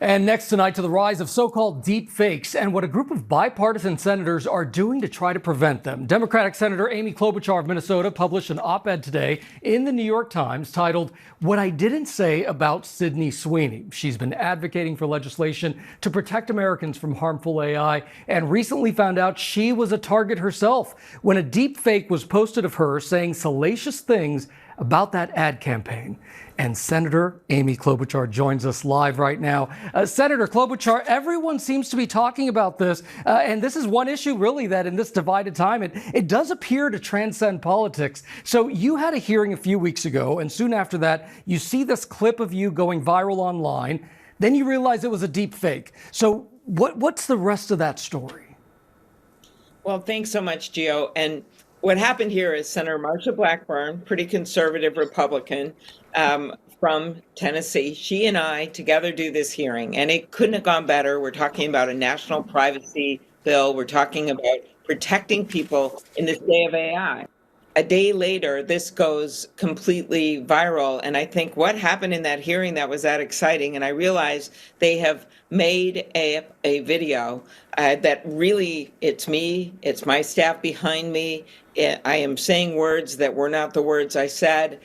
And next tonight, to the rise of so-called deep fakes and what a group of bipartisan senators are doing to try to prevent them. Democratic Senator Amy Klobuchar of Minnesota published an op-ed today in the New York Times titled, "What I Didn't Say About Sydney Sweeney." She's been advocating for legislation to protect Americans from harmful AI and recently found out she was a target herself when a deep fake was posted of her saying salacious things about that ad campaign. And Senator Amy Klobuchar joins us live right now. Senator Klobuchar, everyone seems to be talking about this. And this is one issue, really, that in this divided time, it does appear to transcend politics. So you had a hearing a few weeks ago, and soon after that, you see this clip of you going viral online. Then you realize it was a deep fake. So what's the rest of that story? Well, thanks so much, Gio. And what happened here is Senator Marsha Blackburn, pretty conservative Republican from Tennessee, she and I together do this hearing, and it couldn't have gone better. We're talking about a national privacy bill. We're talking about protecting people in this day of AI. A day later, this goes completely viral. And I think what happened in that hearing that was that exciting, and I realized they have made a video that really, it's me, it's my staff behind me. I am saying words that were not the words I said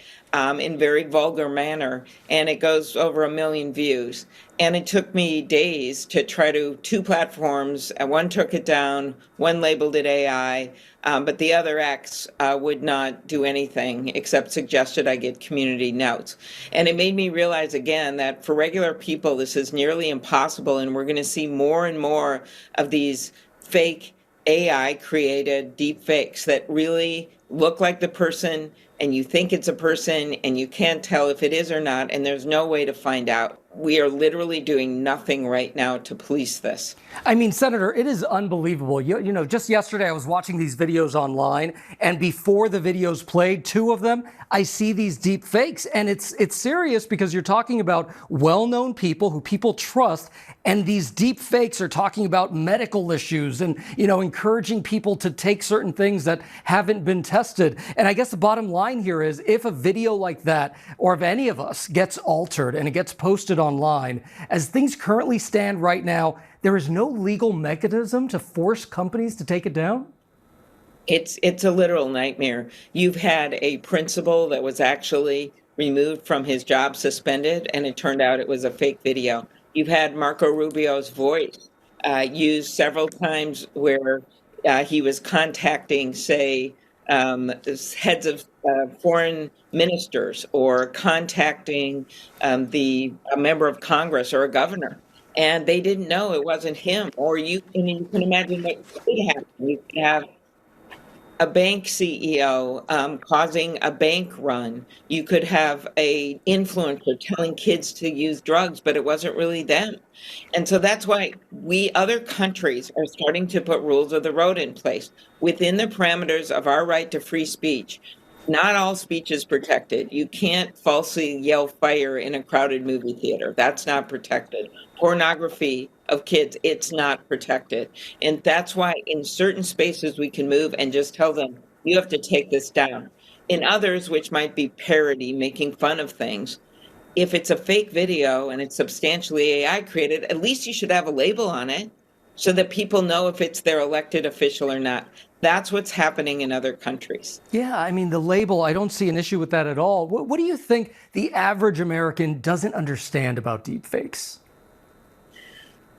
in very vulgar manner, and it goes over 1 million views. And it took me days to try to, 2 platforms, and one took it down, one labeled it AI, but the other X would not do anything except suggested I get community notes. And it made me realize again that for regular people, this is nearly impossible, and we're going to see more and more of these fake AI created deep fakes that really look like the person, and you think it's a person, and you can't tell if it is or not, and there's no way to find out. We are literally doing nothing right now to police this. I mean, Senator, it is unbelievable. You know, just yesterday I was watching these videos online, and before the videos played, 2 of them, I see these deep fakes. And it's serious because you're talking about well-known people who people trust, and these deep fakes are talking about medical issues and, you know, encouraging people to take certain things that haven't been tested. And I guess the bottom line here is if a video like that, or if any of us, gets altered and it gets posted online, as things currently stand right now, there is no legal mechanism to force companies to take it down? It's a literal nightmare. You've had a principal that was actually removed from his job, suspended, and it turned out it was a fake video. You've had Marco Rubio's voice used several times where he was contacting, say, heads of foreign ministers or contacting a member of Congress or a governor. And they didn't know it wasn't him. Or you can imagine what could happen. You could have a bank CEO causing a bank run. You could have a influencer telling kids to use drugs, but it wasn't really them. And so that's why other countries are starting to put rules of the road in place within the parameters of our right to free speech. Not all speech is protected. You can't falsely yell fire in a crowded movie theater. That's not protected. Pornography of kids, it's not protected. And that's why in certain spaces we can move and just tell them, you have to take this down. In others, which might be parody, making fun of things, if it's a fake video and it's substantially AI created, at least you should have a label on it so that people know if it's their elected official or not. That's what's happening in other countries. Yeah, I mean, the label, I don't see an issue with that at all. What do you think the average American doesn't understand about deepfakes?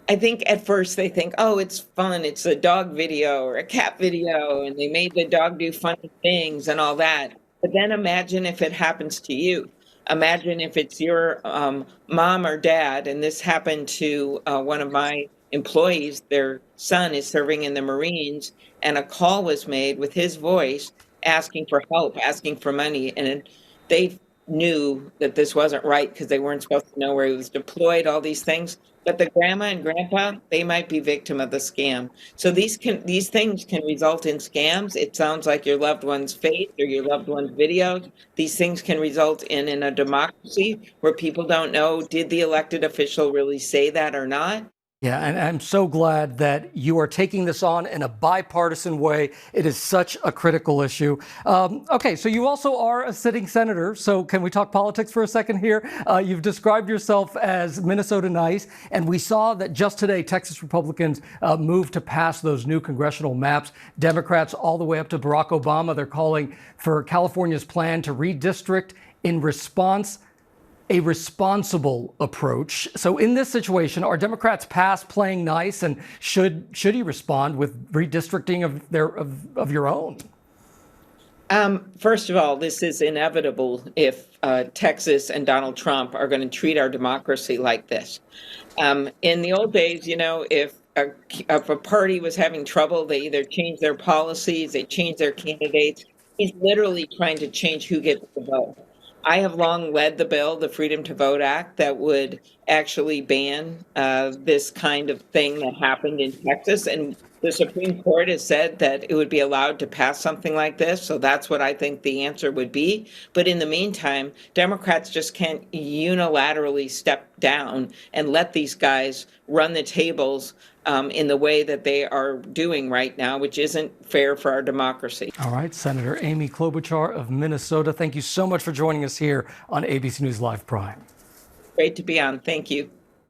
I think at first they think, oh, it's fun. It's a dog video or a cat video, and they made the dog do funny things and all that. But then imagine if it happens to you. Imagine if it's your mom or dad, and this happened to one of my employees. Their son is serving in the Marines, and a call was made with his voice asking for help, asking for money. And they knew that this wasn't right because they weren't supposed to know where he was deployed, all these things. But the grandma and grandpa, they might be victim of the scam. So these things can result in scams. It sounds like your loved one's face or your loved one's videos. These things can result in a democracy where people don't know, did the elected official really say that or not? Yeah, and I'm so glad that you are taking this on in a bipartisan way. It is such a critical issue. Okay, so you also are a sitting senator. So can we talk politics for a second here? You've described yourself as Minnesota nice, and we saw that just today, Texas Republicans moved to pass those new congressional maps. Democrats all the way up to Barack Obama, they're calling for California's plan to redistrict in response a responsible approach. So in this situation, are Democrats past playing nice, and should he respond with redistricting of your own? First of all, this is inevitable if Texas and Donald Trump are going to treat our democracy like this. In the old days, if a party was having trouble, they either changed their policies, they changed their candidates. He's literally trying to change who gets the vote. I have long led the bill, the Freedom to Vote Act, that would actually ban this kind of thing that happened in Texas. And the Supreme Court has said that it would be allowed to pass something like this. So that's what I think the answer would be. But in the meantime, Democrats just can't unilaterally step down and let these guys run the tables in the way that they are doing right now, which isn't fair for our democracy. All right, Senator Amy Klobuchar of Minnesota, thank you so much for joining us here on ABC News Live Prime. Great to be on. Thank you.